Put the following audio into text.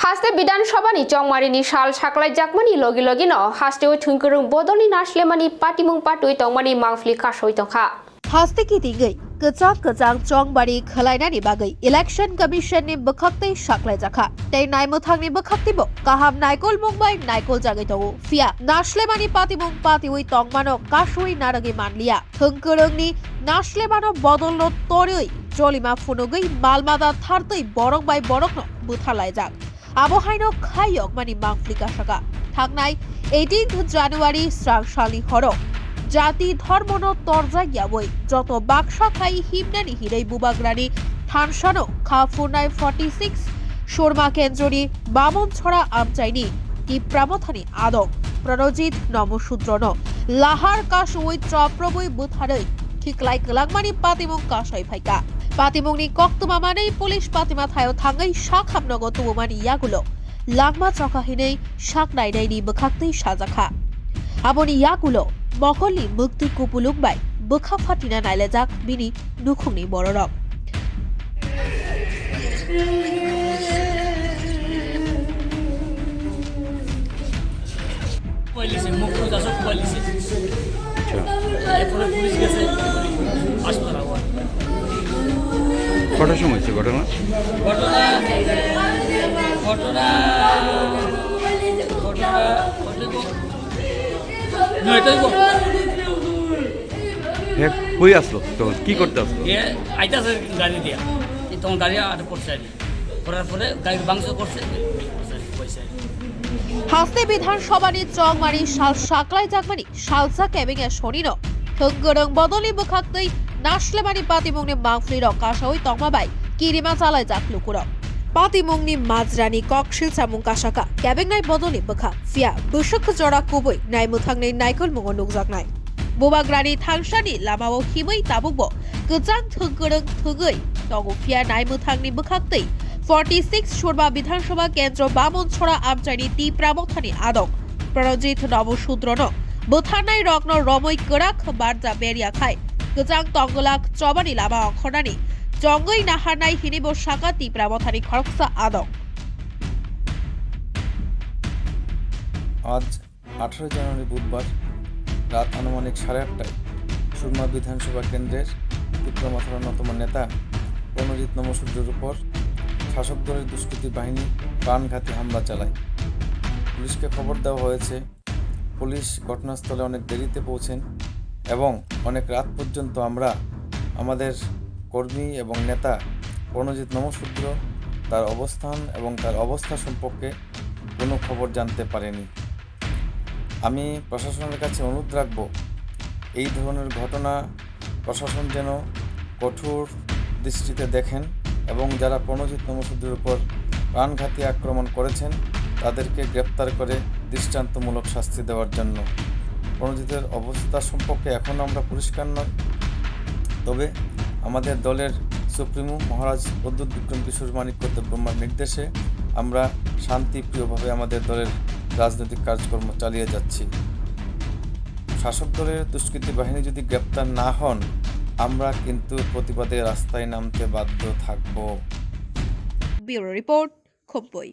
हास्ते विधानसभानि चौमारिनि साल साकलाय जाकमानि लगे लगे न हास्ते थुंकरं बदलनि नासलेमानि पाटिमुं पाटुइ तंमानि मांफ्लि कासoi तंखा हास्ते की दिगै कचां चौंबारि खलायनानि बागै इलेक्शन कमिशननि बखाक्तै साकलाय जाखा तै नायमोथांनि बखाक्तिबो काहाम नायकल मुंबाय नायकल जागै तंगो फिया नासलेमानि पाटिमुं पाटिउइ तंमानो कासoi नारगै मानलिया थुंकरंनि नासलेमानो बदलनो तोरै जलिमा फुनुगै मालमादा थारतै बरक बाय बरक न बुथालाय जाक आबहायनो खायक मानि मांफ्लि कासाका थांनाय 18 জানুয়ারি स्रांसालि हर जाति धर्मनो तरजायावै जत बाक्सा खाई हिमनानि हिरै बुबाग्रानि थानसानो खाफुनाय 46 शर्मा केन्द्रनि बामनछड़ा आमचाइनि टिप्रामथानि आदक प्रनजित नमशूद्रनो लाहार कासoi त्रप्रबৈ बुथारै थिक्लाय कलांमानि पातिमुं कासoi फाइका पातिमुंनि कक्तुमामानै पुलिस पातिमा थायो थाङै शाक हाबनगो तुमानि यागुलो लागमा चकाहिनै शाक नायनायनि बखाक्तै साजाखा आबनि यागुलो मखलनि मुक्ति कुपुलुंबाय बोखा फाटिना नायलाजाक बिनि नुखुंनि बररक পুলিশ মুক্ত যাসক পুলিশ এরপরে পুলিশ গেছে হাসপাতাল কটার সময় হয়েছে ঘটনা কই আসলো তখন কি করতে আসলো আইতাছে গাড়ি দিয়া তখন গাড়ি আটক করছে আর করার পরে গাড়ি বাংশ করছে পয়সা हास्ते विधानसभानि चौमारि साल साकलाय जाकमानि सालसा केबिंगे सनिनो थोंगोरं बदलि बखाक्तै नासलेमानि पातिमुंनि मांफ्लिर कासाoi तंमाबाय किरिमा चालाय जाकलुकुर पातिमुंनि माजरानि ककशिल सामुं कासाका केबिंनाय बदलि बखा फिया बुसुक जरा कुबै नायमुथांनि नायकल मुंगो नुकजाकनाय बुबाग्रानि थांसानि लामाओ हिबै ताबुबो गोजां थोंगोरं थोगै तंगो फिया नायमुथांनि बखाक्तै 46 शर्मा विधानसभा केन्द्र बामनछड़ा आमचाइनि टिप्रामथानि आदक प्रनजित नमशूद्रनो बुथारनाय रग्न रमै गोराक बारजा बेरिया खाय गोजां तंगलाक चबानि लामा अंखरनानि जंगै नाहारनाय हिनिबो शाका टिप्रामथानि खरकसा आदक आज 18 জানুয়ারি বুধবার রাত আনুমানিক 8:30টায় সুরমা বিধানসভা কেন্দ্রের টিপ্রামথার অন্যতম নেতা প্রণজিৎ নমশূদ্রের উপর শাসক দলের দুষ্কৃতী বাহিনী প্রাণঘাতী হামলা চালায়। পুলিশকে খবর দেওয়া হয়েছে। পুলিশ ঘটনাস্থলে অনেক দেরিতে পৌঁছেন এবং অনেক রাত পর্যন্ত আমরা আমাদের কর্মী এবং নেতা প্রণজিৎ নমশূদ্র তার অবস্থান এবং তার অবস্থা সম্পর্কে কোনো খবর জানতে পারেনি। আমি প্রশাসনের কাছে অনুরোধ রাখব এই ধরনের ঘটনা প্রশাসন যেন কঠোর দৃষ্টিতে দেখেন এবং যারা প্রণজিৎ নমশূদ্রের উপর প্রাণঘাতী আক্রমণ করেছেন তাদেরকে গ্রেপ্তার করে দৃষ্টান্তমূলক শাস্তি দেওয়ার জন্য। প্রণজিতের অবস্থা সম্পর্কে এখন আমরা পরিষ্কার নয়, তবে আমাদের দলের সুপ্রিমো মহারাজ প্রদ্যুৎ বিক্রম কিশোর মানিক্য দেববর্মার নির্দেশে আমরা শান্তিপ্রিয়ভাবে আমাদের দলের রাজনৈতিক কাজকর্ম চালিয়ে যাচ্ছি। শাসক দলের দুষ্কৃতী বাহিনী যদি গ্রেপ্তার না হন আমরা কিন্তু প্রতিবাদে রাস্তায় নামতে বাধ্য থাকব। Bureau report খোম্পই।